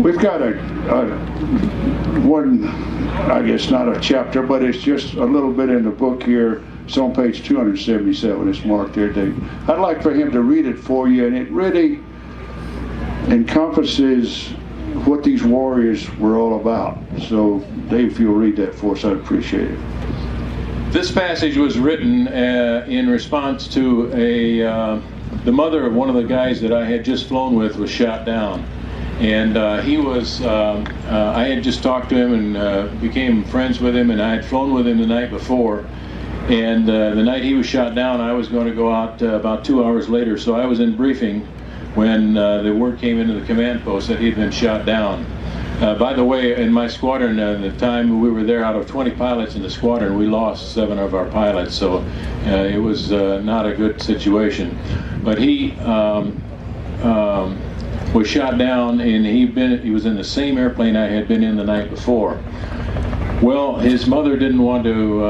We've got a one, I guess not a chapter, but it's just a little bit in the book here. It's on page 277. It's marked there, Dave. I'd like for him to read it for you, and it really encompasses what these warriors were all about. So, Dave, if you'll read that for us, I'd appreciate it. This passage was written in response to the mother of one of the guys that I had just flown with was shot down. And he was, I had just talked to him and became friends with him, and I had flown with him the night before. And the night he was shot down, I was going to go out about 2 hours later. So I was in briefing when the word came into the command post that he'd been shot down. By the way, in my squadron, the time we were there, out of 20 pilots in the squadron, we lost 7 of our pilots. So it was not a good situation. But he was shot down, and he was in the same airplane I had been in the night before. Well, his mother didn't want to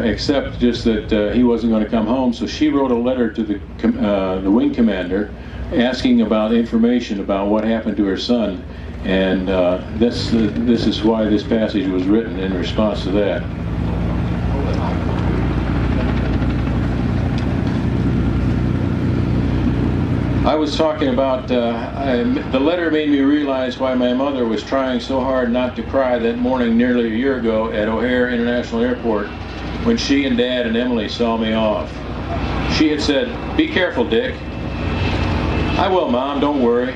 accept just that he wasn't going to come home, so she wrote a letter to the wing commander asking about information about what happened to her son, and this is why this passage was written in response to that. I was talking about, the letter made me realize why my mother was trying so hard not to cry that morning nearly a year ago at O'Hare International Airport when she and Dad and Emily saw me off. She had said, "Be careful, Dick." "I will, Mom, don't worry."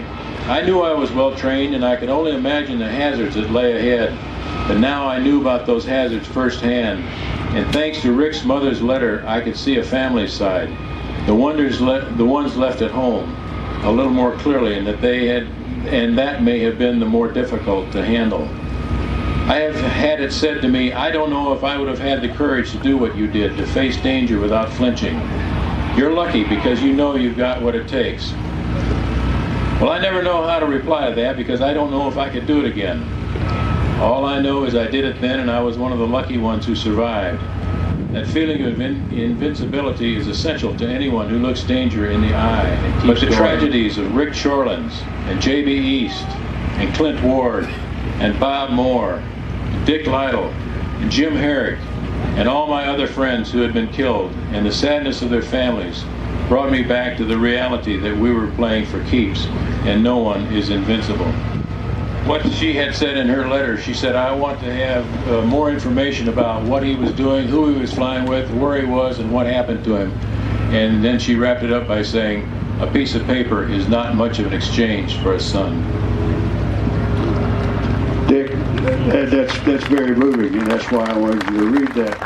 I knew I was well trained and I could only imagine the hazards that lay ahead, but now I knew about those hazards firsthand. And thanks to Rick's mother's letter, I could see a family side. The ones left at home a little more clearly, and that may have been the more difficult to handle. I have had it said to me, "I don't know if I would have had the courage to do what you did, to face danger without flinching. You're lucky because you know you've got what it takes." Well, I never know how to reply to that because I don't know if I could do it again. All I know is I did it then, and I was one of the lucky ones who survived. That feeling of invincibility is essential to anyone who looks danger in the eye and keeps But the tragedies of Rick Shorelands and J.B. East and Clint Ward and Bob Moore and Dick Lytle and Jim Herrick and all my other friends who had been killed and the sadness of their families brought me back to the reality that we were playing for keeps and no one is invincible. What she had said in her letter, she said, "I want to have more information about what he was doing, who he was flying with, where he was, and what happened to him." And then she wrapped it up by saying, "A piece of paper is not much of an exchange for a son." Dick, that's very moving, and that's why I wanted you to read that.